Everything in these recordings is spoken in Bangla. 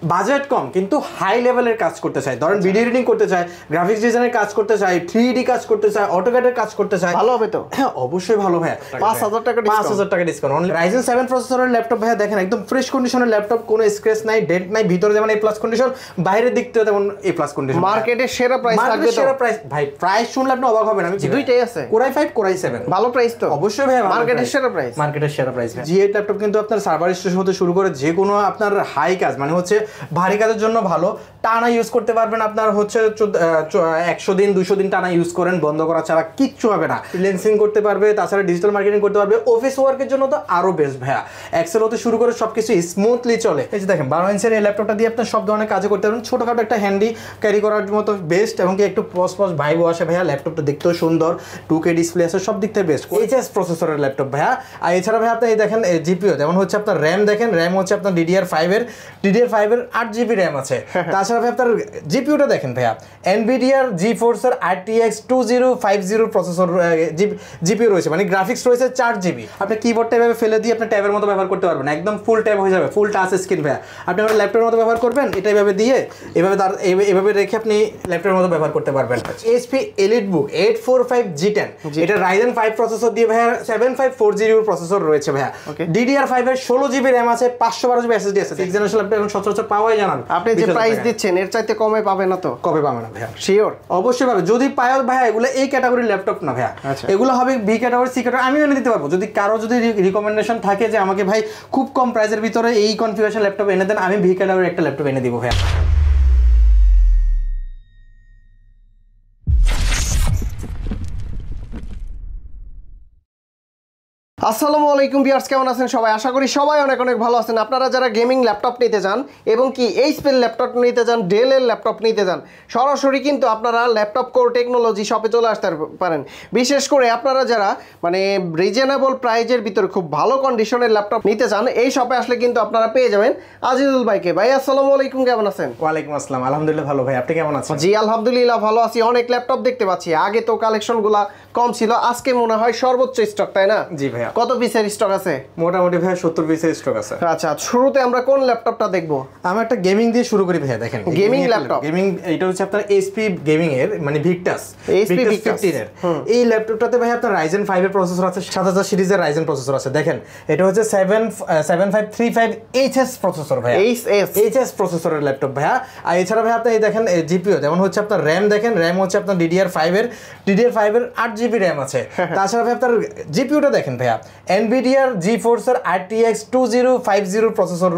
বাজেট কম কিন্তু হাই লেভেলের কাজ করতে চাই, ধরেন ভিডিও এডিটিং করতে চাই, গ্রাফিক্স ডিজাইনের কাজ করতে চাই, 3D কাজ করতে চাই, অটোক্যাডের কাজ করতে চাই, ভালো হবে তো? হ্যাঁ অবশ্যই ভালো ভাই। 5000 টাকা ডিসকাউন্ট অনলি। Ryzen 7 প্রসেসরের ল্যাপটপ ভাই দেখেন একদম ফ্রেশ কন্ডিশনের ল্যাপটপ, কোনো স্ক্র্যাচ নাই, ডেন্ট নাই, ভিতরে যেমন A+ কন্ডিশন, বাইরের দিক থেকে তেমন A+ কন্ডিশন। মার্কেটের সেরা প্রাইস থাকবে তো? সেরা প্রাইস ভাই, প্রাইস শুনলে আপনি অবাক হবেন। আমি দুইটাই আছে, Core i5 Core i7 ভালো প্রাইস তো? অবশ্যই ভাই মার্কেটের সেরা প্রাইস। মার্কেটের সেরা প্রাইস। G8 ল্যাপটপ কিন্তু আপনার সার্ভার স্টেশন হতে শুরু করে যে কোনো আপনার হাই কাজ মানে হচ্ছে ভারী কাজের জন্য ভালো, টানা ইউজ করতে পারবেন। আপনার হচ্ছে 100 দিন 200 দিন টানা ইউজ করেন, বন্ধ করা ছাড়া কিচ্ছু হবে না। ফ্রিল্যান্সিং করতে পারবে, তাছাড়া ডিজিটাল মার্কেটিং করতে পারবে, অফিস ওয়ার্কের জন্য তো আরো বেস্ট ভাইয়া। এক্সেল হতে শুরু করে সবকিছু স্মুথলি চলে। এই যে দেখেন 12 ইঞ্চের এই ল্যাপটপটা দিয়ে আপনার সব ধরনের কাজ করতে পারবেন, ছোটখাটো একটা হ্যান্ডি ক্যারি করার মতো বেস্ট, এবং কি একটু পজ ভাইবও আসে ভাইয়া। ল্যাপটপটা দেখতেও সুন্দর, 2K ডিসপ্লে আছে, সব দিক থেকে বেস্ট। HS প্রসেসরের ল্যাপটপ ভাইয়া। আর এছাড়া ভাইয়া আপনি এই দেখেন জিপিও, যেমন হচ্ছে আপনার র্যাম দেখেন, র্যাম হচ্ছে আপনার DDR5 এর 8GB র্যাম আছে। তাছাড়া ভাই আপনার জিপিওটা দেখেন ভাইয়া, NVIDIA GeForce এর RTX 2050 প্রসেসর জিপিও রয়েছে, মানে গ্রাফিক্স রয়েছে 4GB। আপনি কিবোর্ডটা এভাবে ফেলে দিয়ে আপনি ট্যাবের মতো ব্যবহার করতে পারবেন, একদম ফুল ট্যাব হয়ে যাবে, ফুল টাচ স্ক্রিন ভাইয়া। আপনি আমার ল্যাপটপের মতো ব্যবহার করবেন, এটা এভাবে দিয়ে এভাবে রেখে আপনি ল্যাপটপের মতো ব্যবহার করতে পারবেন। HP EliteBook 845 G10, এটা Ryzen 5 প্রসেসর দিয়ে ভাইয়া 7540 প্রসেসর রয়েছে ভাইয়া। DDR5 এর 16GB র্যাম আছে, 512GB SSD আছে। 6 জেনারেশন ল্যাপটপ এখন সচরাচর পাওয়াই জানান। আপনি যে প্রাইস দিচ্ছেন এর চাইতে কমে পাবে না তো? কবে পাবে না ভাইয়া? শিওর অবশ্যই পাবে। যদি পায় ভাইয়া, এগুলো এই ক্যাটাগরির ল্যাপটপ না ভাইয়া, এগুলো হবে B ক্যাটাগরি, C ক্যাটাগরি। আমিও এনে দিতে পারবো যদি কারো যদি রিকমেন্ডেশন থাকে যে আমাকে ভাই খুব কম প্রাইসের ভিতরে এই কনফিগারেশন ল্যাপটপ এনে দেন, আমি B ক্যাটাগরির একটা ল্যাপটপ এনে দিব ভাইয়া। আসসালামু আলাইকুম ভিউয়ার্স, কেমন আছেন সবাই? আশা করি সবাই অনেক অনেক ভালো আছেন। আপনারা যারা গেমিং ল্যাপটপ নিতে চান এবং কি HP ল্যাপটপ নিতে চান, ডেলের ল্যাপটপ নিতে চান, সরাসরি কিন্তু আপনারা ল্যাপটপ কোর টেকনোলজি শপে চলে আসতে পারেন। বিশেষ করে আপনারা যারা মানে রিজনেবল প্রাইজের ভিতরে খুব ভালো কন্ডিশনের ল্যাপটপ নিতে চান, এই শপে আসলে কিন্তু আপনারা পেয়ে যাবেন আজিজুল ভাইকে। ভাই আসসালামু আলাইকুম, কেমন আছেন? ওয়ালাইকুম আসসালাম, আলহামদুলিল্লাহ ভালো ভাই, আপনি কেমন আছেন? জি আলহামদুলিল্লাহ ভালো আছি। অনেক ল্যাপটপ দেখতে পাচ্ছি, আগে তো কালেকশনগুলা কম ছিল, আজকে মনে হয় সর্বোচ্চ স্টক, তাই না? জি ভাইয়া। কত পিসের স্টক আছে? মোটামুটি ভাইয়া 70 পিসের স্টক আছে। আচ্ছা, শুরুতে আমরা কোন ল্যাপটপটা দেখবো? আমি একটা গেমিং দিয়ে শুরু করি ভাইয়া। দেখেন গেমিং ল্যাপটপ, গেমিং, এটা হচ্ছে আপনার HP গেমিং এর মানে Victus 15 এর। এই ল্যাপটপটাতে ভাই আপনার Ryzen 5 এর প্রসেসর আছে, 7000 সিরিজের Ryzen প্রসেসর আছে। দেখেন এটা হচ্ছে 7535 HS প্রসেসর ভাইয়া, HS প্রসেসরের ল্যাপটপ ভাইয়া। আর এছাড়া ভাই আপনি এই দেখেন জিপিও, যেমন হচ্ছে আপনার র্যাম দেখেন, র্যাম হচ্ছে আপনার DDR5 এর 8GB র্যাম আছে। তাছাড়া ভাই আপনার জিপিওটা দেখেন ভাইয়া, NVIDIA GeForce এর RTX 2050 প্রসেসর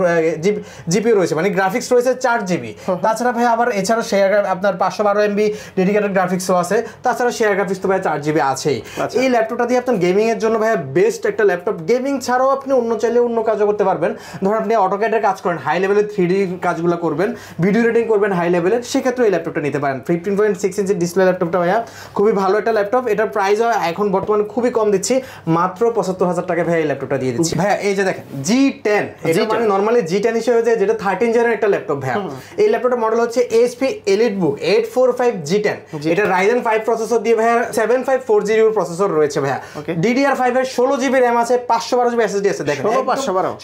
জিপিও রয়েছে, মানে গ্রাফিক্স রয়েছে 4GB। তাছাড়া ভাই আবার এছাড়া শেয়ার আপনার 512MB ডেডিকেটেড গ্রাফিক্সও আছে। তাছাড়া শেয়ার গ্রাফিক্স তো ভাই 4GB আছেই। এই ল্যাপটপটা দিয়ে আপনার গেমিং এর জন্য ভাই বেস্ট একটা ল্যাপটপ। গেমিং ছাড়াও আপনি অন্য চাইলে অন্য কাজও করতে পারবেন। ধরুন আপনি অটোক্যাডের কাজ করেন, হাই লেভেলের 3D কাজগুলো করবেন, ভিডিও এডিটিং করবেন হাই লেভেলের, সেক্ষেত্রে এই ল্যাপটপটা নিতে পারেন। 15.6 ইঞ্চি ডিসপ্লে ল্যাপটপটা ভাইয়া খুবই ভালো একটা ল্যাপটপ। এটার প্রাইসও এখন বর্তমানে খুবই কম দিচ্ছি, মাত্র 75,000 টাকা ভাই এই ল্যাপটপটা দিয়ে দিচ্ছি ভাইয়া। এই যে দেখেন G10, এটা মানে নরমালি G10 হিসেবে যে যেটা 13 জেনের একটা ল্যাপটপ ভাইয়া। এই ল্যাপটপটার মডেল হচ্ছে HP EliteBook 845 G10, এটা Ryzen 5 প্রসেসর দিয়ে ভাইয়া 7540 প্রসেসর রয়েছে ভাইয়া। DDR5 এর 16GB র্যাম আছে, 512GB SSD আছে। দেখেন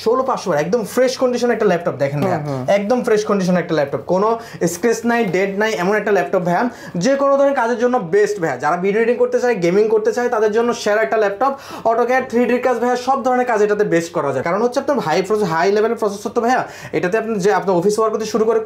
16512 একদম ফ্রেশ কন্ডিশন একটা ল্যাপটপ দেখেন ভাইয়া, একদম ফ্রেশ কন্ডিশন একটা ল্যাপটপ, কোনো স্ক্র্যাচ নাই, ডেড নাই, এমন একটা ল্যাপটপ ভাইয়া। যে কোনো ধরনের কাজের জন্য বেস্ট ভাইয়া। যারা ভিডিও এডিটিং করতে চায়, গেমিং করতে চায়, তাদের জন্য সেরা একটা ল্যাপটপ। অটোক্যাড 3D কাজ ভাইয়া সব ধরনের কাজ এটাতে বেস্ট করা যায়। কারণ হচ্ছে আপনার হাই লেভেলের প্রসেসর তো ভাইয়া, এটাতে আপনি যে আপনার অফিস ওয়ার্ক করতে শুরু করে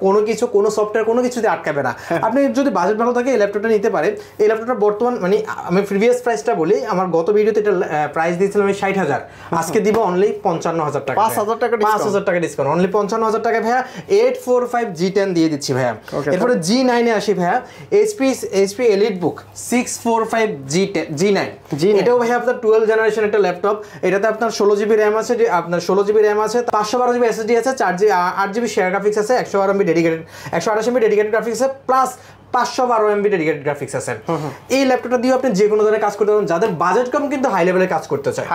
কোনো সফটওয়্যার কোনো কিছুতে আটকাবে না। আপনি যদি বাজেট ভালো থাকে এই ল্যাপটপটা নিতে পারে। এই ল্যাপটপটা বর্তমান মানে আমি প্রিভিয়াস প্রাইসটা বলি, আমার গত ভিডিওতে এটা প্রাইস দিয়েছিলাম আমি 60,000, আজকে দিব অনলি 55,000 টাকা, 5,000 টাকা ডিসকাউন্ট, অনলি 55,000 টাকা ভাইয়া। 845 G10 দিয়ে দিচ্ছি ভাইয়া। এরপরে G9 এ আসি ভাইয়া, HP EliteBook 645 G9, এটাও ভাইয়া আপনার 12 জেনারেশন একটা ল্যাপটপ। এটাতে আপনার 16GB র্যাম আছে, আপনার 16GB র্যাম আছে, 512GB SSD আছে, 8GB শেয়ার গ্রাফিক্স আছে, 128MB ডেডিকেটেড গ্রাফিক্স আছে, প্লাস 512 MB ডেডিকেটেড গ্রাফিক্স আছে। এই ল্যাপটপটা দিয়ে আপনি যে কোনো ধরনের কাজ করতে পারবেন। যাদের বাজেট কম কিন্তু হাই লেভেলের কাজ করতে চায়,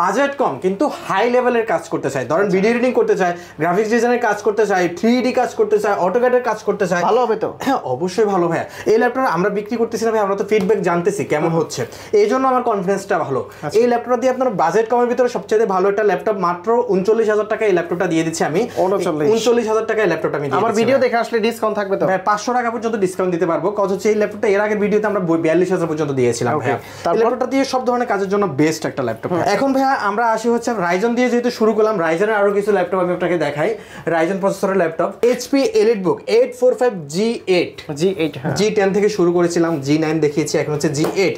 বাজেট কম কিন্তু হাই লেভেলের কাজ করতে চায়, ধরেন ভিডিও এডিটিং করতে চায়, গ্রাফিক্স ডিজাইনের কাজ করতে চায়, 3D কাজ করতে চায়, অটোক্যাডের কাজ করতে চায়, ভালো হবে তো? হ্যাঁ অবশ্যই ভালো ভাই। এই ল্যাপটপ আমরা বিক্রি করতেছি না ভাই, আমরা তো ফিডব্যাক জানতেছি কেমন হচ্ছে, এই জন্য আমার কনফিডেন্সটা ভালো। এই ল্যাপটপটা দিয়ে আপনার বাজেট কমের ভিতরে সবচেয়ে ভালো একটা ল্যাপটপ, মাত্র 39,000 টাকা এই ল্যাপটপটা দিয়ে দিচ্ছি আমি। 39,000 টাকা এই ল্যাপটপটা আমি আমার ভিডিও দেখে আসলে ডিসকাউন্ট থাকবে তো ভাই? 500 টাকা পর্যন্ত ডিসকাউন্ট দিতে পারবো। কত হচ্ছে এই ল্যাপটপটা এর আগের ভিডিওতে আমরা 42,000 পর্যন্ত দিয়েছিলাম ভাই। এই ল্যাপটপটা দিয়ে সব ধরনের কাজের জন্য বেস্ট একটা ল্যাপটপ। এখন ভাই আমরা আসি হচ্ছে রাইজন দিয়ে, যেহেতু শুরু করলাম রাইজনের আরো কিছু ল্যাপটপ আমি আপনাকে দেখাই। রাইজন প্রসেসরের laptop HP EliteBook 845 G8 G10 থেকে শুরু করেছিলাম, G9 দেখিয়েছি, এখন হচ্ছে G8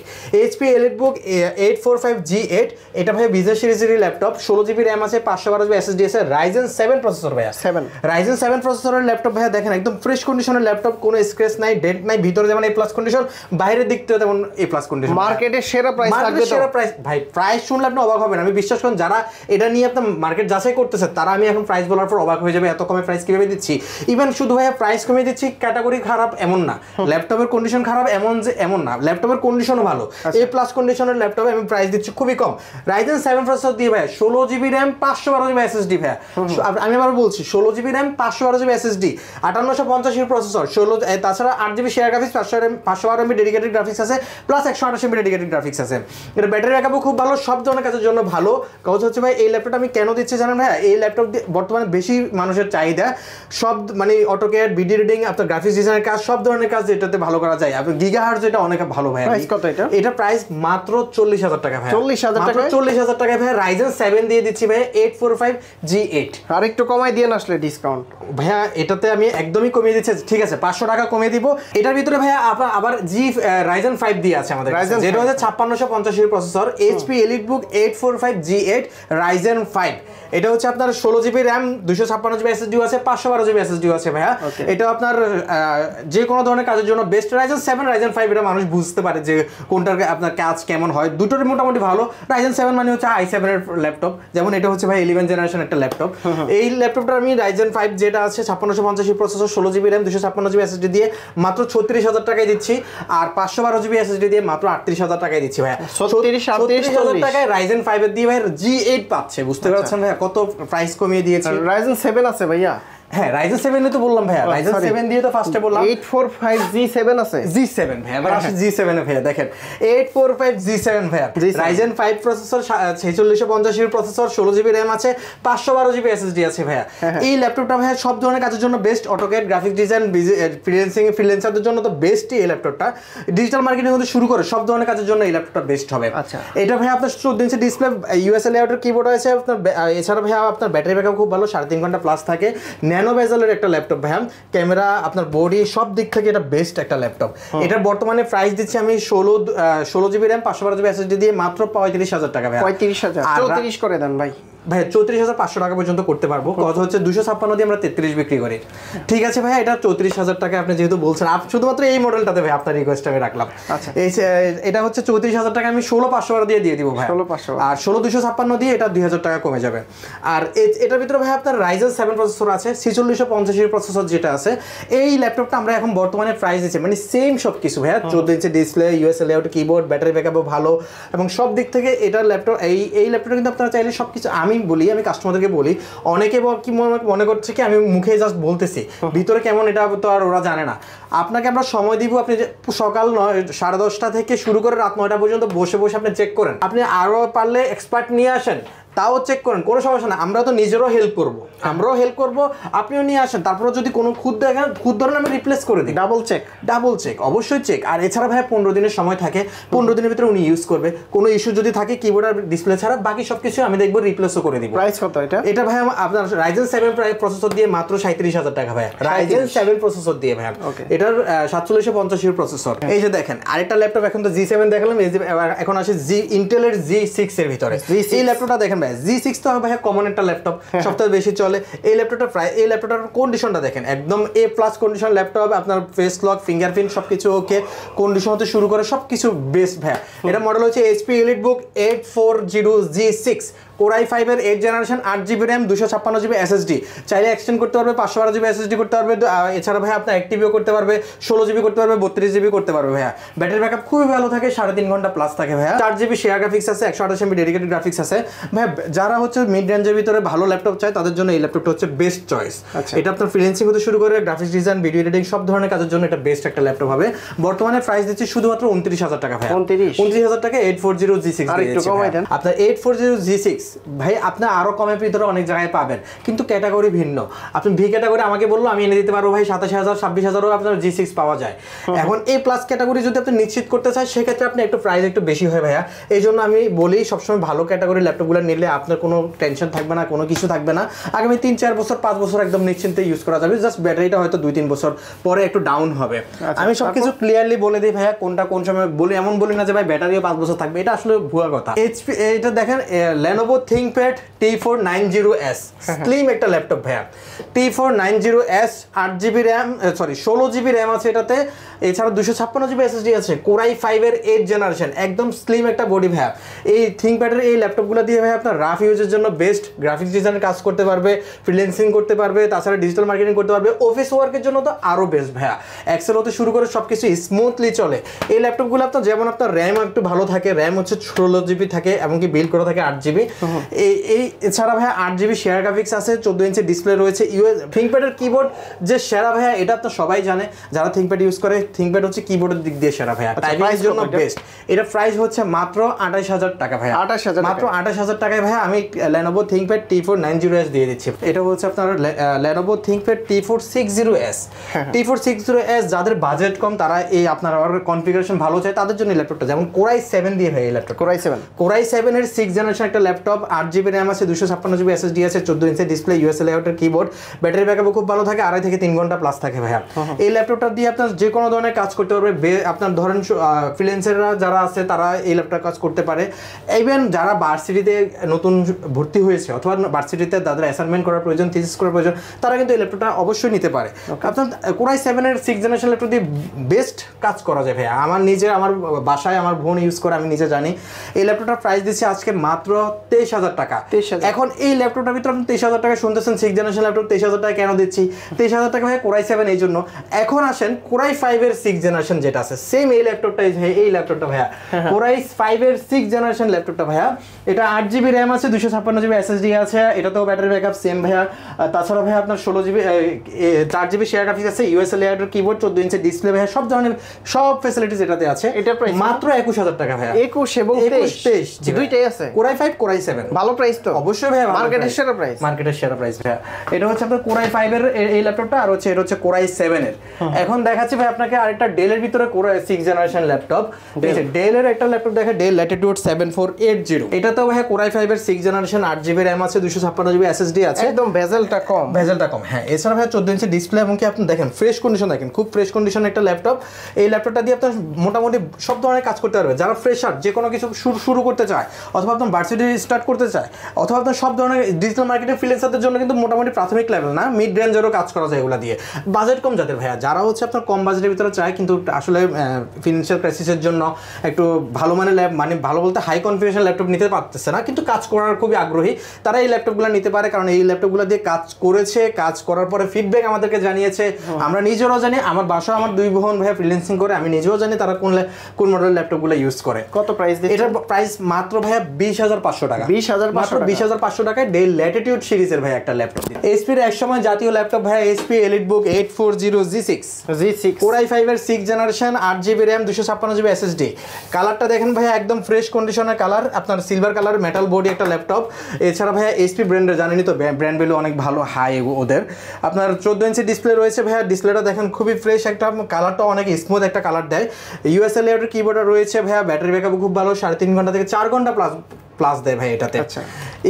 HP EliteBook 845 G8। এটা ভাই বিজনেস সিরিজের ল্যাপটপ, 16GB RAM আছে, 512GB SSD আছে, Ryzen 7 প্রসেসর ভাই। Ryzen 7 প্রসেসরের ল্যাপটপ ভাই দেখেন একদম ফ্রেশ কন্ডিশনের ল্যাপটপ, কোনো স্ক্র্যাচ নাই, ডেন্ট নাই, ভিতরে যেমন A+ কন্ডিশন, বাইরের দিক থেকে তেমন A+ কন্ডিশন। মার্কেটে সেরা প্রাইস থাকবে তো? সেরা প্রাইস ভাই, প্রাইস শুনলে আপনি অবাক হবেন। আমি বিশ্বাস করেন যারা এটা নিয়ে আপনার মার্কেট যাচাই করতেছে তারা আমি এখন প্রাইস বলার পর অবাক হয়ে যাবে, এত কমে প্রাইস কিভাবে দিচ্ছি। ইভেন শুধু ভাইয়া প্রাইস কমিয়ে দিচ্ছি, ক্যাটাগরি খারাপ এমন না, ল্যাপটপের কন্ডিশন খারাপ এমন না, ল্যাপটপের কন্ডিশনও ভালো। A+ কন্ডিশনের ল্যাপটপে আমি প্রাইস দিচ্ছি খুবই কম। Ryzen 7 প্রসেসর দিয়ে ভাই 16GB RAM 512GB SSD ভাই। আমি আবার বলছি 16GB RAM 512GB SSD, 5850 processor, 16 তাছাড়া 8GB share graphics, 512 MB dedicated graphics আছে, প্লাস 128 MB ডেডিকেটেড গ্রাফিক্স আছে। এটা ব্যাটারি ব্যাকআপও খুব ভালো, সব ধরনের কাজের জন্য ভালো। কথা হচ্ছে ভাই এই ল্যাপটপটা আমি কেন দিচ্ছি জানেন ভাই? এই ল্যাপটপ বর্তমানে বেশি মানুষের চাহিদা, সব মানে অটোক্যাড, ভিডিও এডিটিং, আপনার গ্রাফিক্স ডিজাইনের কাজ, সব ধরনের কাজ এটাতে ভালো করা যায়। আপনার গিগাহার্টজ এটা অনেক ভালো ভাই। প্রাইস কত এটা? এটা প্রাইস মাত্র 40,000 টাকা ভাই। 40,000 টাকা? 40,000 টাকা ভাই। Ryzen 7 দিয়ে দিচ্ছি ভাই 845 G8। আর একটু কমাই দিয়ে না আসলে ডিসকাউন্ট ভাইয়া? এটাতে আমি একদমই কমিয়ে দিচ্ছি, ঠিক আছে 500 টাকা কমিয়ে দিব। এটার ভিতরে ভাইয়া আবার Ryzen 5 দিয়ে আছে আমাদের, যেটা হচ্ছে 5650 processor, HP EliteBook 845 G8 Ryzen 5। এটা হচ্ছে আপনার 16GB RAM, 256GB SSD আছে, 512GB SSD আছে ভাইয়া। এটা আপনার যে কোনো ধরনের কাজের জন্য বেস্ট। Ryzen 7 Ryzen 5 এটা মানুষ বুঝতে পারে যে কোনটার আপনার কাজ কেমন হয়, দুটোরই মোটামুটি ভালো। Ryzen 7 মানে হচ্ছে i7 এর ল্যাপটপ, যেমন এটা হচ্ছে ভাই 11 জেনারেশন একটা ল্যাপটপ। এই ল্যাপটপটা আমি Ryzen 5 যেটা আছে 5650 processor, 16GB RAM, 256GB SSD দিয়ে মাত্র 36,000 টাকায় দিচ্ছি, আর 512GB SSD দিয়ে মাত্র 38,000 টাকায় দিচ্ছি ভাইয়া। 36,000 টাকায় Ryzen 5 এর দিয়ে ভাই G8 পাচ্ছে, বুঝতে পারছেন ভাইয়া কত প্রাইস কমিয়ে দিয়েছি। Ryzen 7 আছে ভাইয়া? হ্যাঁ Ryzen 7 তো বললাম ভাইয়া, Ryzen 7 দিয়ে তো ফার্স্টে বললাম। 845 G7 আছে, G7 ভাইয়া। এবার আসি G7 এ ভাইয়া, দেখেন 845 G7 ভাইয়া, Ryzen 5 processor, 4650 processor, 16GB RAM আছে, 512GB SSD আছে ভাইয়া। এই ল্যাপটপটা ভাইয়া সব ধরনের কাজের জন্য বেস্ট, অটোক্যাড, গ্রাফিক্স ডিজাইন, ফ্রিল্যান্সারদের জন্য তো বেস্টই এই ল্যাপটপটা। ডিজিটাল মার্কেটিং থেকে শুরু করে সব ধরনের কাজের জন্য এই ল্যাপটপটা বেস্ট হবে। আচ্ছা, এটা ভাইয়া আপনার 14 ইঞ্চি ডিসপ্লে, ইউএসএ লেআউটের কিবোর্ড আছে আপনার, এছাড়া ভাইয়া আপনার ব্যাটারি ব্যাকআপ খুব ভালো, 3.5 ঘন্টা প্লাস থাকে। ন্যানো বেজেলের একটা ল্যাপটপ ভাইয়া, ক্যামেরা, আপনার বডি, সব দিক থেকে এটা বেস্ট একটা ল্যাপটপ। এটার বর্তমানে প্রাইস দিচ্ছি আমি 16GB RAM 512GB SSD দিয়ে মাত্র 35,000 টাকা ভাইয়া। 35,000? 34 করে দেন ভাই। ভাই 34,500 টাকা পর্যন্ত করতে পারবো। কথা হচ্ছে 256 দিয়ে আমরা 33 বিক্রি করি, ঠিক আছে ভাই? এটা 34,000 টাকা আপনি যেহেতু বলছেন, শুধুমাত্র এই মডেলটাতে ভাই আপনার রিকোয়েস্ট আমি রাখলাম। আচ্ছা, এটা হচ্ছে 34,000 টাকা আমি 16,500 দিয়ে দিব ভাই। 16,500 আর 16,256 দিয়ে এটা 2,000 টাকা কমে যাবে। আর এটার ভিতরে ভাই আপনার Ryzen 7 প্রসেসর আছে, 4650 প্রসেসর যেটা আছে। এই ল্যাপটপটা আমরা এখন বর্তমানে প্রাইস দিচ্ছি মানে সেম সব কিছু ভাইয়া, 14 inch display, USA layout keyboard, battery ব্যাকআপও ভালো, এবং সব দিক থেকে এটার ল্যাপটপ, এই ল্যাপটপটা কিন্তু আপনারা চাইলে সব কিছু, আমি কাস্টমারদেরকে বলি, অনেকে কি মনে করছে কি আমি মুখে জাস্ট বলতেছি, ভিতরে কেমন এটা তো আর ওরা জানে না। আপনাকে আমরা সময় দিব, আপনি সকাল 10:30 থেকে শুরু করে রাত 9টা পর্যন্ত বসে বসে আপনি চেক করেন। আপনি আরো পারলে এক্সপার্ট নিয়ে আসেন, তাও চেক করেন, কোনো সমস্যা না। আমরা তো নিজেরও হেল্প করব, আমরাও হেল্প করব, আপনিও নিয়ে আসেন। তারপরে যদি কোনো খুদ দেখেন, খুদ ধরেন আমি রিপ্লেস করে দিই। ডাবল চেক অবশ্যই চেক। আর এছাড়া ভাই 15 দিনের সময় থাকে, 15 দিনের ভিতরে উনি ইউজ করবে। কোনো ইস্যু যদি থাকে কিবোর্ড আর ডিসপ্লে ছাড়া বাকি সবকিছু আমি দেখবো রিপ্লেসও করে দিব। প্রাইস কত এটা? এটা ভাই আপনার Ryzen 7 প্রসেসর দিয়ে মাত্র 37,000 টাকা ভাই। Ryzen 7 প্রসেসর দিয়ে ভাই, এটার 4750 প্রসেসর। এই যে দেখেন আরেকটা ল্যাপটপ, এখন তো G7 দেখালাম, এই যে এখন আসে ইন্টেলের G6 এর ভিতরে। এই ল্যাপটপটা দেখেন ভাই, G6 তো ভাই কমন একটা ল্যাপটপ, সবথেকে বেশি চলে। এই ল্যাপটপটার কন্ডিশনটা দেখেন, একদম A+ কন্ডিশন ল্যাপটপ, আপনার ফেস লক, ফিঙ্গারপ্রিন্ট সবকিছু ওকে, কন্ডিশন হতে শুরু করে সবকিছু বেস্ট ভাই। এটা মডেল হচ্ছে HP EliteBook 840 G6 Core i5 এর 8 generation 8GB RAM 256GB SSD চাইলে এক্সটেন্ড করতে পারবে 512GB SSD করতে পারবে এছাড়া ভাই আপনি অ্যাক্টিভও করতে পারবে 16GB করতে পারবে 32GB করতে পারবে ভাইয়া ব্যাটারি ব্যাকআপ খুবই ভালো থাকে 3.5 ঘন্টা প্লাস থাকে ভাইয়া 4GB শেয়ার গ্রাফিক্স আছে 128MB ডেডিকেটেড গ্রাফিক্স আছে ভাই যারা হচ্ছে মিড রেঞ্জের ভিতরে ভালো ল্যাপটপ চায় তাদের জন্য এই ল্যাপটপটা হচ্ছে বেস্ট চয়েস এটা আপনার ফ্রিল্যান্সিং হতে শুরু করে গ্রাফিক্স ডিজাইন ভিডিও এডিটিং সব ধরনের কাজের জন্য এটা বেস্ট একটা ল্যাপটপ হবে বর্তমানে প্রাইস দিচ্ছি শুধুমাত্র 29000 টাকা ভাই 29000 টাকা 840G6 আপনার 840G6 ভাই আপনি আরো কমের ভিতরে অনেক জায়গায় পাবেন কিন্তু ক্যাটাগরি ভিন্ন আপনি ভি ক্যাটাগরি আমাকে বললো আমি এনে দিতে পারবো ভাই 27000 26000ও আপনার G6 পাওয়া যায় এখন এই প্লাস ক্যাটাগরি যদি আপনি নিশ্চিত করতে চান সেক্ষেত্রে আপনি একটু প্রাইস একটু বেশি হয় ভাইয়া এই জন্য আমি বলি সবসময় ভালো ক্যাটাগরি ল্যাপটপগুলো নিলে আপনার কোনো টেনশন থাকবে না কোনো কিছু থাকবে না আগামী 3-4 বছর 5 বছর একদম নিশ্চিন্তে ইউজ করা যাবে জাস্ট ব্যাটারিটা হয়তো 2-3 বছর পরে একটু ডাউন হবে আমি সবকিছু ক্লিয়ারলি বলে দিই ভাইয়া কোনটা কোন সময় বলি এমন বলি না যে ভাই ব্যাটারিও 5 বছর থাকবে এটা আসলে ভুয়া কথা এইচপি এটা দেখেন Lenovo ThinkPad T490S স্লিম একটা ল্যাপটপ ভাইয়া T490S 8GB RAM 16GB RAM আছে এটাতে এছাড়া 256GB SSD আছে Core i5 এর 8 জেনারেশন একদম স্লিম একটা বডি ভাইয়া এই ThinkPad এর এই ল্যাপটপগুলো দিয়ে ভাই আপনার রাফ ইউজের জন্য বেস্ট গ্রাফিক্স ডিজাইনের কাজ করতে পারবে ফ্রিল্যান্সিং করতে পারবে তাছাড়া ডিজিটাল মার্কেটিং করতে পারবে অফিস ওয়ার্কের জন্য তো আরো বেস্ট ভাইয়া এক্সেল হতে শুরু করে সবকিছু স্মুথলি চলে এই ল্যাপটপগুলো আপনার যেমন আপনার র্যাম একটু ভালো থাকে র্যাম হচ্ছে 16GB থাকে এমনকি বিল্ড করা থাকে 8GB এই এছাড়া ভাইয়া 8GB শেয়ার গ্রাফিক্স আছে 14 ইঞ্চি ডিসপ্লে রয়েছে ThinkPad এর কিবোর্ড যে সেরা ভাইয়া এটা তো সবাই জানে যারা ThinkPad ইউজ করে ThinkPad হচ্ছে কিবোর্ডের দিক দিয়ে সেরা ভাইয়া টাইপিংয়ের জন্য বেস্ট এটা প্রাইস হচ্ছে মাত্র 28000 টাকা ভাইয়া 28000 মাত্র 28000 টাকায় ভাইয়া আমি Lenovo ThinkPad T490S দিয়ে দিচ্ছি এটা হচ্ছে আপনার Lenovo ThinkPad T460S T460S যাদের বাজেট কম তারা এই আপনার কনফিগারেশন ভালো চায় তাদের জন্য ল্যাপটপটা যেমন Core i7 দিয়ে ভাই এই ল্যাপটপ Core i7 এর 6 জেনারেশন একটা ল্যাপটপ 8GB RAM আছে 256GB SSD আছে 14 ইঞ্চি ডিসপ্লে ইউএসএ লেআউটের কিবোর্ড ব্যাটারি ব্যাকআপও খুব ভালো থাকে 2.5 থেকে 3 ঘন্টা প্লাস থাকে ভাইয়া এই ল্যাপটপটা দিয়ে আপনার যে কোনো ধরনের কাজ করতে পারবে আপনার ধরেন ফ্রিল্যান্সাররা যারা আছে তারা এই ল্যাপটপ কাজ করতে পারে ইভেন যারা ভার্সিটিতে নতুন ভর্তি হয়েছে অথবা ভার্সিটিতে তাদের অ্যাসাইনমেন্ট করার প্রয়োজন থিসিস করার প্রয়োজন তারা কিন্তু এই ল্যাপটপটা অবশ্যই নিতে পারে আপনার Core i7 এর 6 জেনারেশন ল্যাপটপ দিয়ে বেস্ট কাজ করা যায় ভাইয়া আমার বাসায় আমার বোন ইউজ করে আমি নিজে জানি এই ল্যাপটপটার প্রাইস দিচ্ছি আজকে মাত্র 23000 টাকা এখন এই ল্যাপটপটার ভিতরে আপনি 23000 টাকা শুনতেছেন 6 জেনারেশন ল্যাপটপ 23000 টাকা কেন দিচ্ছি 23000 টাকা ভাই Core i7 এই জন্য এখন আসেন Core i5 এর 6 জেনারেশন যেটা আছে সেম এই ল্যাপটপটাই এই ল্যাপটপটা ভাইয়া Core i5 এর 6 জেনারেশন ল্যাপটপটা ভাইয়া এটা 8GB RAM আছে 256GB SSD আছে এটাতেও ব্যাটারি ব্যাকআপ সেম ভাইয়া তাছাড়া ভাইয়া আপনার 16GB 4GB শেয়ার গ্রাফিক্স আছে ইউএসএ লেআউটের কিবোর্ড 14 ইঞ্চি ডিসপ্লে ভাইয়া সব ধরনের সব ফ্যাসিলিটিস এটাতে আছে এটা প্রাইস মাত্র 21000 টাকা ভাইয়া 21 এবং 23 দুইটাই আছে Core i5 Core i7 ভালো প্রাইস তো অবশ্যই ভাইয়া মার্কেটের সেরা প্রাইস ভাইয়া এটা হচ্ছে আপনার Core i5 এর এই ল্যাপটপটা আর হচ্ছে এটা হচ্ছে Core i7 এর এখন দেখাচ্ছি ভাই আপনাকে আরেকটা ডেলের ভিতরে Core 6 জেনারেশন ল্যাপটপ ডেলের একটা ল্যাপটপ দেখে ডেল ল্যাটিটিউড 7480 এটাতেও ভাই Core i5 এর 6 জেনারেশন 8GB RAM আছে 256GB SSD আছে একদম ভেজেলটা কম হ্যাঁ এছাড়া ভাই 14 ইঞ্চি ডিসপ্লে এবং কি আপনি দেখেন ফ্রেশ কন্ডিশন দেখেন খুব ফ্রেশ কন্ডিশন একটা ল্যাপটপ এই ল্যাপটপটা দিয়ে আপনি মোটামুটি সব ধরনের কাজ করতে পারবে যারা ফ্রেশার যে কোনো কিছু শুরু করতে চায় অথবা আপনার ভার্সিটি স্টার্ট করতে চায় অথবা আপনার সব ধরনের ডিজিটাল মার্কেটিং ফ্রিল্যান্সারদের জন্য কিন্তু মোটামুটি প্রাথমিক লেভেল না মিড রেঞ্জেরও কাজ করা যায় এগুলো দিয়ে বাজেট কম যাদের ভাইয়া যারা হচ্ছে আপনার কম বাজেটের ভিতরে চায় কিন্তু আসলে ফিনান্সিয়াল ক্রাইসিসের জন্য একটু ভালো মানের ভালো বলতে হাই কনফিগারেশন ল্যাপটপ নিতে পারতেছে না কিন্তু কাজ করার খুবই আগ্রহী তারা এই ল্যাপটপগুলো নিতে পারে কারণ এই ল্যাপটপগুলো দিয়ে কাজ করার পরে ফিডব্যাক আমাদেরকে জানিয়েছে আমরা নিজেরাও জানি আমার বাসা আমার দুই বোন ভাইয়া ফ্রিল্যান্সিং করে আমি নিজেও জানি তারা কোন মডেলের ল্যাপটপগুলো ইউজ করে কত প্রাইস দিচ্ছে এটার প্রাইস মাত্র ভাইয়া 20500 টাকা 20500 টাকায় ডেল ল্যাটিটিউড সিরিজের ভাই একটা ল্যাপটপ এইচপি এর একসময় জাতীয় ল্যাপটপ ভাইয়া HP EliteBook 840G6 Core i5 এর 6 generation 8GB RAM 256GB SSD কালারটা দেখেন ভাইয়া একদম ফ্রেশ কন্ডিশনের কালার আপনার সিলভার কালার মেটাল বডি একটা ল্যাপটপ এছাড়া ভাইয়া এইচপি ব্র্যান্ডের জানেনই তো ব্র্যান্ড ভ্যালু অনেক ভালো হাই ওদের আপনার 14 ইঞ্চি ডিসপ্লে রয়েছে ভাইয়া ডিসপ্লেটা দেখেন খুবই ফ্রেশ একটা কালারটা অনেক স্মুথ একটা কালার দেয় ইউএসএ লেআউটের কিবোর্ড রয়েছে ভাইয়া ব্যাটারি ব্যাকআপ খুব ভালো 3.5 ঘন্টা থেকে 4 ঘন্টা প্লাস দেয় ভাই এটাতে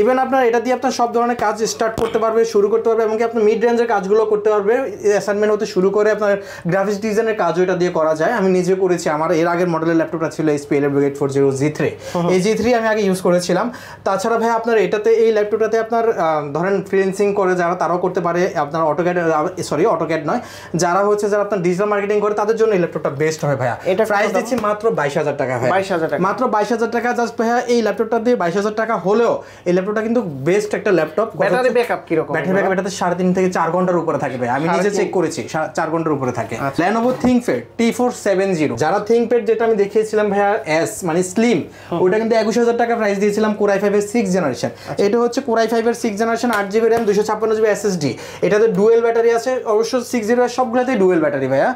ইভেন আপনার এটা দিয়ে আপনার সব ধরনের কাজ স্টার্ট করতে পারবে শুরু করতে পারবে এবং কি আপনি মিড রেঞ্জের কাজগুলো করতে পারবে অ্যাসাইনমেন্ট হতে শুরু করে আপনার গ্রাফিক্স ডিজাইনের কাজও এটা দিয়ে করা যায় আমি নিজে করেছি আমার এর আগের মডেলের ল্যাপটপটা ছিল এইচপি এলিটবুক 840G3 এই G3 আমি আগে ইউজ করেছিলাম তাছাড়া ভাই আপনার এটাতে এই ল্যাপটপটাতে আপনার ধরেন ফ্রিল্যান্সিং করে যারা তারাও করতে পারে আপনার অটোক্যাড নয় যারা আপনার ডিজিটাল মার্কেটিং করে তাদের জন্য এই ল্যাপটপটা বেস্ট হয় ভাইয়া এটা প্রাইস দিচ্ছি মাত্র 22000 টাকা ভাই মাত্র 22000 টাকা জাস্ট ভাইয়া এই ল্যাপটপটা দিয়ে 22000 টাকা হলেও এই ল্যাপটপটা কিন্তু বেস্ট একটা ল্যাপটপ। ব্যাটারি ব্যাকআপ কি রকম? ব্যাটারি ব্যাকআপ এটাতে 3.5 থেকে 4 ঘন্টার উপরে থাকে ভাই, আমি নিজে চেক করেছি 4 ঘন্টার উপরে থাকে। Lenovo ThinkPad T470, যারা ThinkPad যেটা আমি দেখিয়েছিলাম ভাইয়া S মানে স্লিম, ওটা কিন্তু 21000 টাকা প্রাইস দিয়েছিলাম Core i5 এর 6th জেনারেশন। এটা হচ্ছে Core i5 এর 6th generation, 8GB RAM 256GB SSD, এটাতে ডুয়েল ব্যাটারি আছে, অবশ্য 6GB সবগুলোতেই ডুয়েল ব্যাটারি ভাইয়া।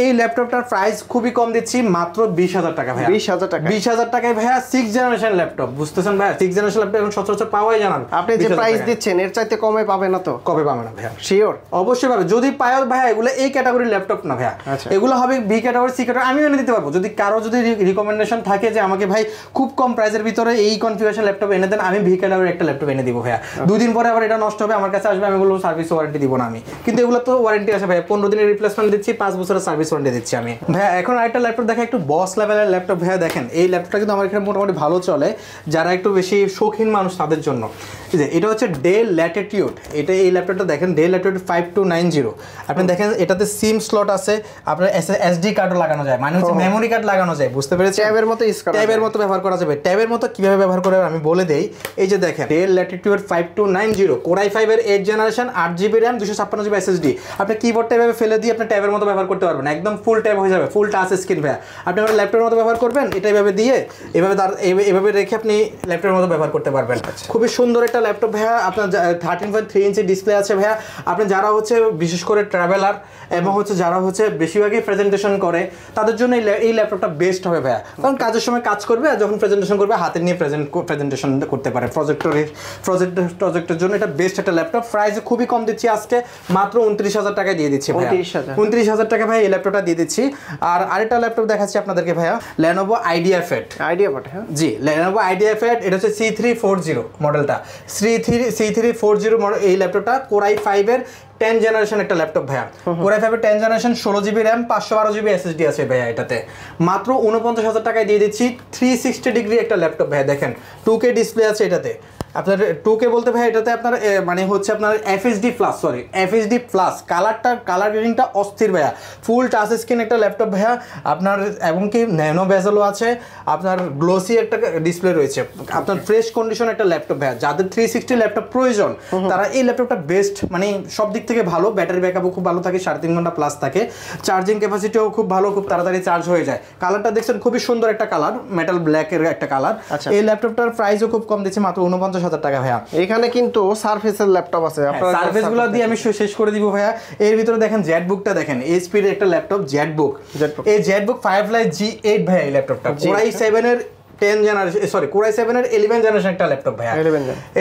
এই ল্যাপটপটার প্রাইস খুবই কম দিচ্ছি, মাত্র 20000 টাকা ভাইয়া। 20000 টাকায় ভাইয়া 6th জেনারেশন ল্যাপটপ, বুঝতেছেন ভাইয়া? 6th জেনারেশন ল্যাপটপ এখন সচরাচর পাওয়াই জানান। আপনি যে প্রাইস দিচ্ছেন এর চাইতে কমে পাবে না তো? কবে পাবে না ভাইয়া? শিওর অবশ্যই পাবে, যদি পায় ভাইয়া। এগুলো এই ক্যাটাগরির ল্যাপটপ না ভাইয়া, এগুলো হবে বি ক্যাটাগরি, সি ক্যাটাগরি, আমি এনে দিতে পারবো। যদি কারো যদি রিকমেন্ডেশন থাকে যে আমাকে ভাই খুব কম প্রাইসের ভিতরে এই কনফিগারেশন ল্যাপটপ এনে দেন, আমি বি ক্যাটাগরির একটা ল্যাপটপ এনে দিব ভাইয়া। 2 দিন পরে আবার এটা নষ্ট হবে, আমার কাছে আসবে, আমি বলবো সার্ভিস ওয়ারেন্টি দিব না আমি, কিন্তু এগুলো তো ওয়ারেন্টি আছে ভাইয়া, 15 দিনের রিপ্লেসমেন্ট দিচ্ছি, 5 বছরের সার্ভিস ওয়ারেন্টি দিচ্ছি আমি ভাইয়া। এখন আরেকটা ল্যাপটপ দেখা, একটু বস লেভেলের ল্যাপটপ ভাইয়া। দেখেন এই ল্যাপটপটা কিন্তু আমার এখানে মোটামুটি ভালো চলে, যারা একটু বেশি শৌখিন মানুষ তাদের জন্য। এটা হচ্ছে ডেল ল্যাটিটিউড, এটা এই ল্যাপটপটা দেখেন ডেল ল্যাটিটিউড 5290। আপনি দেখেন এটাতে সিম স্লট আছে, আপনার এসডি কার্ডও লাগানো যায়, মানে হচ্ছে মেমোরি কার্ড লাগানো যায়, বুঝতে পেরেছেন? ট্যাবের মতো ব্যবহার করা যাবে। ট্যাবের মতো কিভাবে ব্যবহার করে আমি বলে দেই। এই যে দেখেন ডেল ল্যাটিটিউড 5290 Core i5 এর 8th generation, 8GB RAM 256GB SSD। আপনি কিবোর্ডটা এভাবে ফেলে দিয়ে আপনি ট্যাবের মতো ব্যবহার করতে পারবেন, একদম ফুল ট্যাব হয়ে যাবে, ফুল টাচ স্ক্রিন ভাইয়া। আপনি আমার ল্যাপটপের মতো ব্যবহার করবেন, এটা এভাবে দিয়ে এভাবে রেখে আপনি ল্যাপটপের মতো ব্যবহার করতে পারবেন। খুবই সুন্দর একটা ল্যাপটপ ভাইয়া। আপনার 13.3 ইঞ্চি ডিসপ্লে আছে ভাইয়া। আপনি যারা হচ্ছে বিশেষ করে ট্রাভেলার এবং হচ্ছে যারা হচ্ছে বেশিরভাগই প্রেজেন্টেশন করে, তাদের জন্য এই ল্যাপটপটা বেস্ট হবে ভাইয়া। কারণ কাজের সময় কাজ করবে আর যখন প্রেজেন্টেশন করবে হাতে নিয়ে প্রেজেন্টেশন করতে পারে। প্রজেক্টের জন্য এটা বেস্ট একটা ল্যাপটপ। প্রাইস খুবই কম দিচ্ছি আজকে, মাত্র 29000 টাকায় দিয়ে দিচ্ছি ভাইয়া। 29000 টাকা ভাই এই ল্যাপটপটা দিয়ে দিচ্ছি। আর আরেকটা ল্যাপটপ দেখাচ্ছি আপনাদেরকে ভাইয়া, Lenovo IdeaPad। হ্যাঁ জি, Lenovo IdeaPad, এটা হচ্ছে C340 মডেলটা, C340 মডেল। এই ল্যাপটপটা Core i5 এর 10th জেনারেশন একটা ল্যাপটপ ভাইয়া। Core i5 এর 10th generation, 16GB RAM 512GB SSD আছে ভাইয়া এটাতে। মাত্র 49000 টাকায় দিয়ে দিচ্ছি। 360 ডিগ্রি একটা ল্যাপটপ ভাইয়া। দেখেন 2K ডিসপ্লে আছে এটাতে। আপনার 2K বলতে ভাই এটাতে আপনার মানে হচ্ছে আপনার FHD প্লাস কালার গ্রেডিংটা অস্থির ভাইয়া। ফুল টাচ স্ক্রিন একটা ল্যাপটপ ভাইয়া আপনার, এবং কি ন্যানো বেজেলও আছে, আপনার গ্লোসি একটা ডিসপ্লে রয়েছে, আপনার ফ্রেশ কন্ডিশন একটা ল্যাপটপ ভাইয়া। যাদের 360 ল্যাপটপ প্রয়োজন তারা এই ল্যাপটপটা বেস্ট, মানে সব দিক থেকে ভালো। ব্যাটারি ব্যাকআপও খুব ভালো থাকে, 3.5 ঘন্টা প্লাস থাকে। চার্জিং ক্যাপাসিটিও খুব ভালো, খুব তাড়াতাড়ি চার্জ হয়ে যায়। কালারটা দেখছেন খুবই সুন্দর একটা কালার, মেটাল ব্ল্যাকের একটা কালার। এই ল্যাপটপটার প্রাইসও খুব কম দিচ্ছে, মাত্র 49000 টাকা ভাইয়া। এখানে কিন্তু সারফেসের ল্যাপটপ আছে, আপনারা সারফেসগুলো দিয়ে আমি শেষ করে দিব ভাইয়া। এর ভিতরে দেখেন জেটবুকটা দেখেন, এইচপি এর একটা ল্যাপটপ জেটবুক। এই জেটবুক Firefly G8 ভাইয়া। এই ল্যাপটপটা Core i7 এর 10 জেনারেশন, সরি Core i7 এর 11 জেনারেশন একটা ল্যাপটপ ভাইয়া।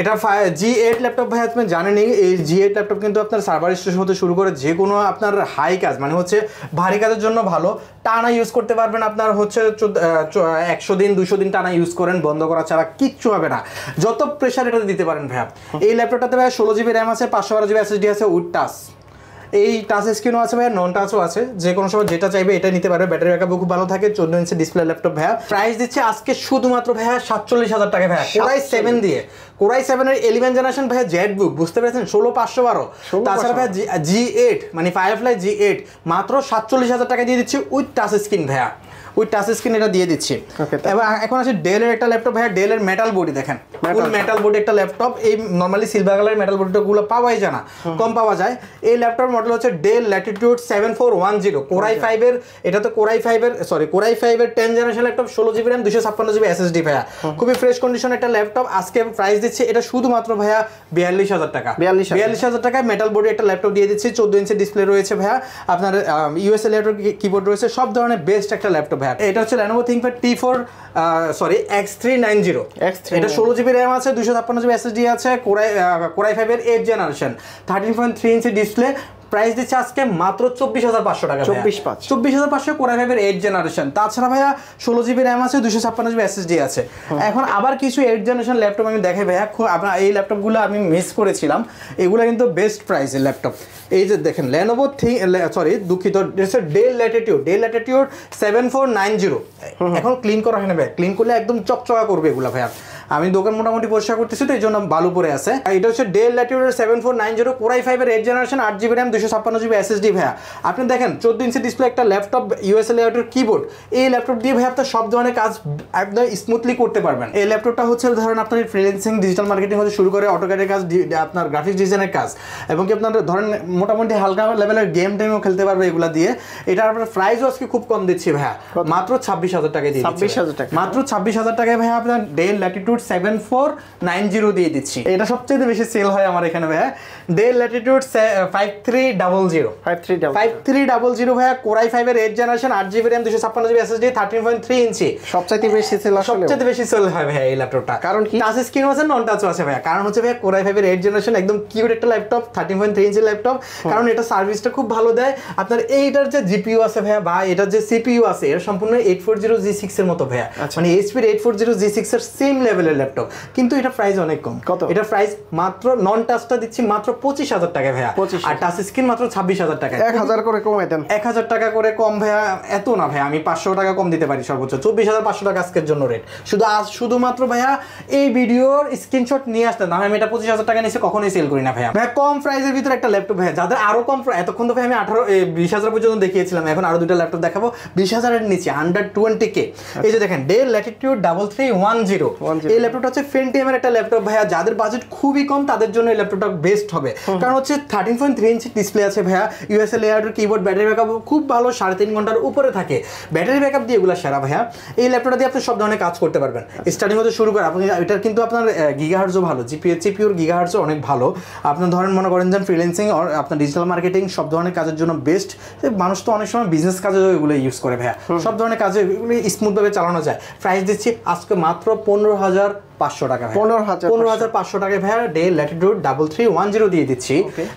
এটা G8 ল্যাপটপ ভাইয়া। আপনি জানেনই এই G8 ল্যাপটপ কিন্তু আপনার সার্ভার স্টেশন হতে শুরু করে যে কোনো আপনার হাই কাজ, মানে হচ্ছে ভারী কাজের জন্য ভালো, টানা ইউজ করতে পারবেন। আপনার হচ্ছে 100 দিন 200 দিন টানা ইউজ করেন, বন্ধ করা ছাড়া কিচ্ছু হবে না, যত প্রেশার এটাতে দিতে পারেন ভাইয়া। এই ল্যাপটপটাতে ভাইয়া 16GB RAM আছে, 512GB SSD আছে উইথ টাচ। এই টাচ স্ক্রিনও আছে ভাইয়া, নন টাচও আছে, যে কোনো সময় যেটা চাইবে এটা নিতে পারবে। ব্যাটারি ব্যাকআপও খুব ভালো থাকে, 14 ইঞ্চি ডিসপ্লে ল্যাপটপ ভাইয়া। প্রাইস দিচ্ছে আজকে শুধুমাত্র ভাইয়া 47000 টাকা ভাইয়া। Core i7 দিয়ে, Core i7 এর 11 জেনারেশন ভাইয়া জেটবুক, বুঝতে পেরেছেন? 16512। তাছাড়া ভাইয়া G8 মানে Firefly G8 মাত্র 47000 টাকা দিয়ে দিচ্ছি উইথ টাচ স্ক্রিন ভাইয়া। উইথ টাচ স্ক্রিন এটা দিয়ে দিচ্ছি। এবার এখন আছে ডেলের একটা ল্যাপটপ ভাইয়া। ডেলের মেটাল বডি দেখেন, ফুল মেটাল বডি একটা ল্যাপটপ। এই নরমালি সিলভার কালারের মেটাল বডিগুলো পাওয়াই যায় না, কম পাওয়া যায়। এই ল্যাপটপ মডেল হচ্ছে ডেল ল্যাটিটিউড 7410 Core i5 এর। এটা তো Core i5 এর 10 generation laptop, 16GB RAM 256GB SSD ভাইয়া। খুবই ফ্রেশ কন্ডিশন একটা ল্যাপটপ। আজকে প্রাইস দিচ্ছে এটা শুধুমাত্র ভাইয়া 42000 টাকা। 42000 টাকায় মেটাল বডি একটা ল্যাপটপ দিয়ে দিচ্ছি, 14 ইঞ্চি ডিসপ্লে রয়েছে ভাইয়া। আপনার ইউএসএ ল্যাপটপ কিবোর্ড রয়েছে, সব ধরনের বেস্ট একটা ল্যাপটপ। এটা হচ্ছে Lenovo ThinkPad X390। এটা 16GB RAM আছে, 256GB SSD আছে, Core i5 এর 8th জেনারেশন, 13.3 ইঞ্চি ডিসপ্লে। প্রাইস দিচ্ছে আজকে মাত্র 24500 টাকা। 24500 Core i5 এর 8th জেনারেশন। তাছাড়া ভাইয়া 16GB RAM আছে, 256GB SSD আছে। এখন আবার কিছু 8th জেনারেশন ল্যাপটপ আমি দেখাই ভাইয়া। আপনার এই ল্যাপটপগুলো আমি মিস করেছিলাম, এগুলো কিন্তু বেস্ট প্রাইসের ল্যাপটপ। এই যে দেখেন Lenovo ডেল ল্যাটিটিউড 7490। এখন ক্লিন করা হয় না ভাইয়া, ক্লিন করলে একদম চকচকা করবে এগুলো ভাইয়া। আমি দোকান মোটামুটি পরিষ্কার করতেছি তো এই জন্য বালু পরে আছে। এটা হচ্ছে ডেল ল্যাটিটিউড 7490 Core i5 এর 8th generation 8GB RAM 256GB SSD ভাইয়া। আপনি দেখেন 14 ইঞ্চি ডিসপ্লে একটা ল্যাপটপ ইউএসএ লেআউটের কিবোর্ড, এই ল্যাপটপ দিয়ে ভাই আপনার সব ধরনের কাজ একদম স্মুথলি করতে পারবেন। এই ল্যাপটপটা হচ্ছে ধরেন আপনার ফ্রিল্যান্সিং ডিজিটাল মার্কেটিং হতে শুরু করে অটোক্যাডের কাজ, আপনার গ্রাফিক্স ডিজাইনের কাজ, এবং কি আপনার ধরেন মোটামুটি হালকা লেভেলের গেম টেমও খেলতে পারবে এগুলা দিয়ে। এটা আপনার প্রাইসও আজকে খুব কম দিচ্ছি ভাইয়া, মাত্র 26,000 টাকায় দিয়ে দিচ্ছি। 26,000 টাকা, মাত্র 26,000 টাকায় ভাইয়া আপনার ডেল ল্যাটিটিউড 7490 দিয়ে দিচ্ছি। এটা সবচেয়ে বেশি সেল হয় আমার এখানে ভাইয়া। ডেল ল্যাটিটিউড 5300 ভাইয়া, Core i5 এর 8th generation 8GB RAM 256GB SSD 13.3 ইঞ্চি। সবচেয়ে বেশি সেল আসলে সবচেয়ে বেশি সেল হয় ভাইয়া এই ল্যাপটপটা। কারণ কি টাচ স্ক্রিনও আছে, নন টাচও আছে ভাইয়া। কারণ হচ্ছে ভাইয়া Core i5 এর 8th জেনারেশন একদম কিউট একটা ল্যাপটপ, 13.3 ইঞ্চি ল্যাপটপ। কারণ এটা সার্ভিসটা খুব ভালো দেয়। আপনার এইটার যে জিপিইউ আছে ভাইয়া বা এটার যে সিপিইউ আছে এর সম্পূর্ণ 840G6 এর মতো ভাইয়া, মানে HP 840G6 এর সেম লেভেলের ল্যাপটপ, কিন্তু এটা প্রাইস অনেক কম। কত? এটা প্রাইস মাত্র নন টাচটা দিচ্ছি মাত্র 25,000 টাকা ভাইয়া, আর টাচ স্ক্রিন মাত্র 26,000 টাকা। 1000 করে কমাই দেন। 1000 টাকা করে কম ভাইয়া, এত না ভাইয়া, আমি 500 টাকা কম দিতে পারি সর্বোচ্চ। 24,500 টাকা আজকের জন্য রেট। শুধুমাত্র ভাইয়া এই ভিডিওর স্ক্রিনশট নিয়ে আসতেন, আমি এটা 25,000 টাকা নিচে কখনোই সেল করি না ভাইয়া। ভাইয়া কম প্রাইসের ভিতরে একটা ল্যাপটপ ভাইয়া, যাদের আরো কম, এতক্ষণ তো ভাই আমি 20,000 পর্যন্ত দেখিয়েছিলাম, এখন আরো দুটো ল্যাপটপ দেখাবো 20,000 এর নিচে, আন্ডার 20K। এই যে দেখেন ডেল ল্যাটিটিউড 3310, এই ল্যাপটপটা হচ্ছে Pentium এর একটা ল্যাপটপ ভাইয়া। যাদের বাজেট খুবই কম তাদের জন্য এই ল্যাপটপটা বেস্ট হবে। কারণ হচ্ছে 13.3 ইঞ্চি ডিসপ্লে আছে ভাইয়া, ইউএসএ লেআউটের কিবোর্ড, ব্যাটারি ব্যাকআপ খুব ভালো, 3.5 ঘন্টার উপরে থাকে ব্যাটারি ব্যাকআপ দিয়ে, এগুলো সেরা ভাইয়া। এই ল্যাপটপটা দিয়ে আপনি সব ধরনের কাজ করতে পারবেন, স্টার্টিং হতে শুরু করে। আপনি এটার কিন্তু আপনার গিগাহার্টজও ভালো, জিপিইউর গিগাহার্টজও অনেক ভালো। আপনার ধরেন মনে করেন যে ফ্রিল্যান্সিং আর আপনার ডিজিটাল মার্কেটিং সব ধরনের কাজের জন্য বেস্ট। মানুষ তো অনেক সময় বিজনেস কাজে এগুলো ইউজ করে ভাইয়া, সব ধরনের কাজে এগুলো স্মুথভাবে চালানো যায়। প্রাইস দিচ্ছি আজকে মাত্র 15,500 টাকা, 15,500 টাকায় ভাইয়া ডেল ল্যাটিটিউড 3310 দিয়ে দিচ্ছি।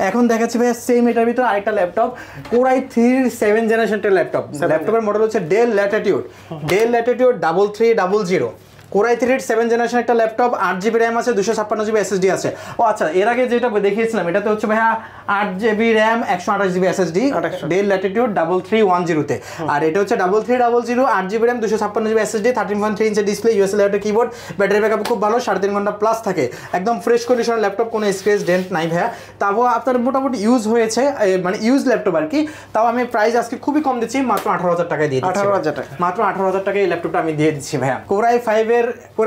এখন দেখাচ্ছি ভাইয়া সেম এটার ভিতরে আরেকটা ল্যাপটপ, Core i3 7th জেনারেশনের ল্যাপটপ। ল্যাপটপের মডেল হচ্ছে del Latitude 3300। Core i3 7th generation একটা ল্যাপটপ, 8GB RAM আছে, 256GB SSD আছে। ও আচ্ছা, এর আগে যেটা দেখিয়েছিলাম এটাতে হচ্ছে ভাইয়া 8GB RAM 128GB SSD del Latitude 3310 তে, আর এটা হচ্ছে 3300 8GB RAM 256GB SSD 13.3 ইঞ্চি ডিসপ্লে, ইউএসএ লেআউটের কিবোর্ড, ব্যাটারি ব্যাকআপ খুব ভালো, 3.5 ঘন্টা প্লাস থাকে, একদম ফ্রেশ কন্ডিশনের ল্যাপটপ, কোনো স্ক্র্যাচ ডেন্ট নাই ভাইয়া। তাও আপনার মোটামুটি ইউজ হয়েছে, মানে ইউজ ল্যাপটপ আর কি। তাও আমি প্রাইস আজকে খুবই কম দিচ্ছি, মাত্র 18,000 টাকায় দিয়ে দিচ্ছি। 18,000 টাকা, মাত্র 18,000 টাকায় এই ল্যাপটপটা আমি দিয়ে দিচ্ছি ভাইয়া। Core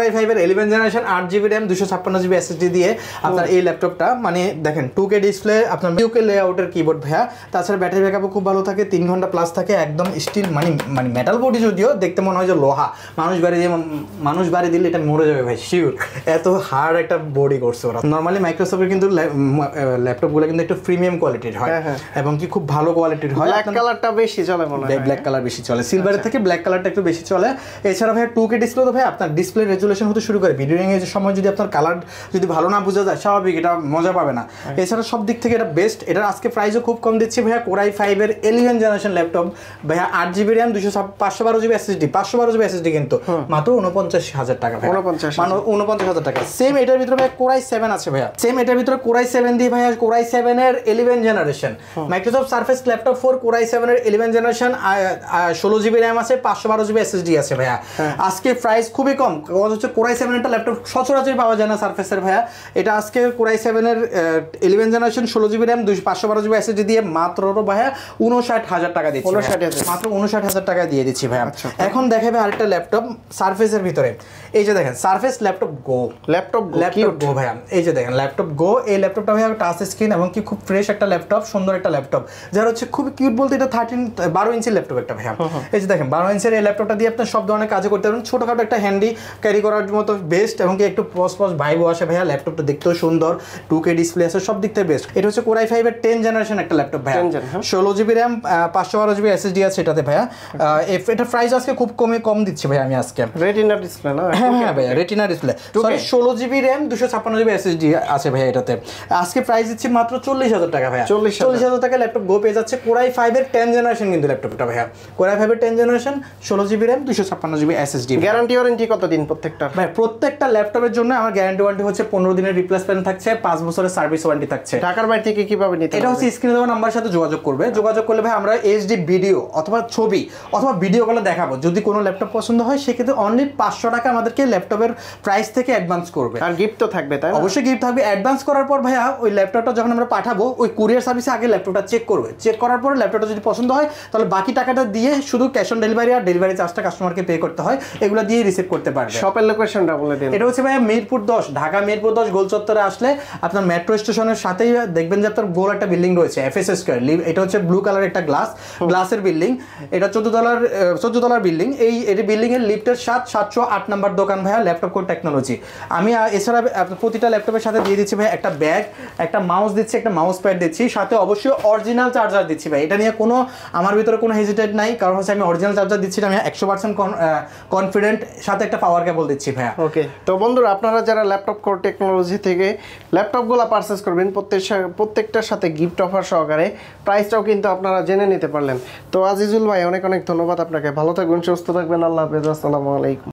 i5 এর 11th generation 8GB RAM 256GB SSD দিয়ে আপনার এই ল্যাপটপটা, মানে দেখেন 2K ডিসপ্লে, আপনার 2K লেআউটের কিবোর্ড ভাইয়া। তাছাড়া ব্যাটারি ব্যাকআপও খুব ভালো থাকে, 3 ঘন্টা প্লাস থাকে, একদম স্টিল, মানে মেটাল বডি, যদিও দেখতে মনে হয় যে লোহা, মানুষ বাড়ি দিলে এটা মরে যাবে ভাই, শিওর, এত হার্ড একটা বডি করছে ওরা। নর্মালি মাইক্রোসফটের কিন্তু ল্যাপটপগুলো কিন্তু একটু প্রিমিয়াম কোয়ালিটির হয়, এবং কি খুব ভালো কোয়ালিটির হয়। ব্ল্যাক কালারটা বেশি চলে মনে হয়, ব্ল্যাক কালার বেশি চলে, সিলভারের থেকে ব্ল্যাক কালারটা একটু বেশি চলে। এছাড়া ভাই 2K ডিসপ্লে তো ভাই আপনার ডিসপ্লে রেজুলেশন হতে শুরু করে, ভিডিও এর সময় যদি আপনার কালার যদি ভালো না বোঝা যায়, স্বাভাবিক এটা মজা পাবে না। এছাড়া সব দিক থেকে এটা বেস্ট। এটার আজকে প্রাইসও খুব কম দিচ্ছি ভাইয়া। Core i5 এর 11th জেনারেশন ল্যাপটপ ভাইয়া, 8GB RAM 512GB SSD, 512GB SSD কিন্তু মাত্র 49,000 টাকা ভাইয়া, 49,000 টাকা। সেম এটার ভিতরে ভাইয়া Core i7 আছে ভাইয়া, সেম এটার ভিতরে Core i7 দিয়ে ভাইয়া, Core i7 এর 11th generation Microsoft surface laptop 4 Core i7 এর 11th জেনারেশন, 16GB RAM আছে, 512GB SSD আছে ভাইয়া। আজকে প্রাইস খুবই কম, হচ্ছে Core i7 একটা ল্যাপটপ সচরাচর পাওয়া যায় না সারফেসের ভাইয়া। এটা আজকে Core i7 এর 11th generation 16GB RAM 512GB SSD দিয়ে মাত্র ভাইয়া 59,000 টাকা দিচ্ছি, মাত্র 59,000 টাকা দিয়ে দিচ্ছি ভাইয়া। এখন দেখাবে আরেকটা ল্যাপটপ সারফেসের ভিতরে, এই যে দেখেন সারফেস ল্যাপটপ গো, ল্যাপটপ গো ভাইয়া। এই যে দেখেন ল্যাপটপ গো, এই ল্যাপটপটা ভাইয়া টাচ স্ক্রিন এবং কি খুব ফ্রেশ একটা ল্যাপটপ, সুন্দর একটা ল্যাপটপ, যার হচ্ছে খুব কিউট বলতে এটা 12 ইঞ্চির ল্যাপটপ একটা ভাইয়া। এই যে দেখেন 12 ইঞ্চির এই ল্যাপটপটা দিয়ে আপনি সব ধরনের কাজ করতে পারবেন, ছোটখাটো একটা হ্যান্ডি ক্যারি করার মতো বেস্ট, এবং কি একটু পস ভাইবও আসে ভাইয়া। ল্যাপটপটা দেখতেও সুন্দর, 2K ডিসপ্লে আছে, সব দিক থেকে বেস্ট। এটা হচ্ছে Core i5 এর 10th জেনারেশন একটা ল্যাপটপ ভাইয়া, 16GB RAM 512GB SSD আছে এটাতে ভাইয়া। এটা প্রাইস আজকে খুব কম দিচ্ছি ভাই আমি আজকে। রেটিনা ডিসপ্লে না? হ্যাঁ ভাইয়া, retina display, sorry 16GB RAM 256GB SSD আছে ভাইয়া এটাতে। আজকে প্রাইস দিচ্ছি মাত্র 40,000 টাকা ভাইয়া। 40,000 টাকা ল্যাপটপ গো পেয়ে যাচ্ছে। Core i5 এর 10th জেনারেশন কিন্তু ল্যাপটপটা ভাইয়া, Core i5 এর 10th generation 16GB RAM 256GB SSD। Guarantee warranty কত দিন প্রত্যেকটা? ভাই প্রত্যেকটা ল্যাপটপের জন্য আমার গ্যারান্টি ওয়ারেন্টি হচ্ছে 15 দিনের রিপ্লেসমেন্ট থাকছে, 5 বছরের সার্ভিস ওয়ারেন্টি থাকছে। ঢাকার বাইরে থেকে কিভাবে নিতে? এটা হচ্ছে স্ক্রিনে দেওয়া নাম্বারের সাথে যোগাযোগ করবে। যোগাযোগ করলে ভাই আমরা এইচডি ভিডিও অথবা ছবি অথবা ভিডিও কলে দেখাবো। যদি কোনো ল্যাপটপ পছন্দ হয় সেক্ষেত্রে অনলি 500 টাকা আমাদেরকে ল্যাপটপের প্রাইস থেকে অ্যাডভান্স করবে। আর গিফট তো থাকবে, তাই না? অবশ্যই গিফট থাকবে। অ্যাডভান্স করার পর ভাইয়া ওই ল্যাপটপটা যখন আমরা পাঠাবো ওই কুরিয়ার সার্ভিসে আগে ল্যাপটপটা চেক করবে। চেক করার পর ল্যাপটপটা যদি পছন্দ হয় তাহলে বাকি টাকাটা দিয়ে শুধু ক্যাশ অন ডেলিভারি আর ডেলিভারি চার্জটা কাস্টমারকে পে করতে হয়, এগুলো দিয়ে রিসিভ করতে পারবে। শপের লোকেশনটা বলে দিন। এটা হচ্ছে ভাইয়া মিরপুর 10, ঢাকা মিরপুর 10 গোল চত্বরে আসলে আপনার মেট্রো স্টেশনের সাথেই দেখবেন যে আপনার গোল একটা বিল্ডিং রয়েছে এফএস স্কয়ার। এটা হচ্ছে ব্লু কালার একটা গ্লাসের বিল্ডিং। এটা 14 তলার বিল্ডিং। এই বিল্ডিং এর লিফটের 708 নাম্বার দোকান ভাইয়া ল্যাপটপ কোড টেকনোলজি। আমি এছাড়া প্রতিটা ল্যাপটপের সাথে দিয়ে দিচ্ছি ভাই একটা ব্যাগ, একটা মাউস দিচ্ছি, একটা মাউস প্যাড দিচ্ছি, সাথে অবশ্যই অরিজিনাল চার্জার দিচ্ছি ভাই। এটা নিয়ে কোনো আমার ভিতরে কোনো হেজিটেট নাই, কারণ হচ্ছে আমি অরিজিনাল চার্জার দিচ্ছি, আমি 100% কনফিডেন্ট, সাথে একটা পাওয়ার কেবল দিচ্ছি ভাইয়া। ওকে, তো বন্ধুরা আপনারা যারা ল্যাপটপ কোর টেকনোলজি থেকে ল্যাপটপগুলো পারচেস করবেন প্রত্যেকটার সাথে গিফট অফার সহকারে, প্রাইসটাও কিন্তু আপনারা জেনে নিতে পারলেন। তো আজিজুল ভাই অনেক অনেক ধন্যবাদ আপনাকে। ভালো থাকবেন, সুস্থ থাকবেন, আল্লাহ হাফেজ, আসসালামু আলাইকুম।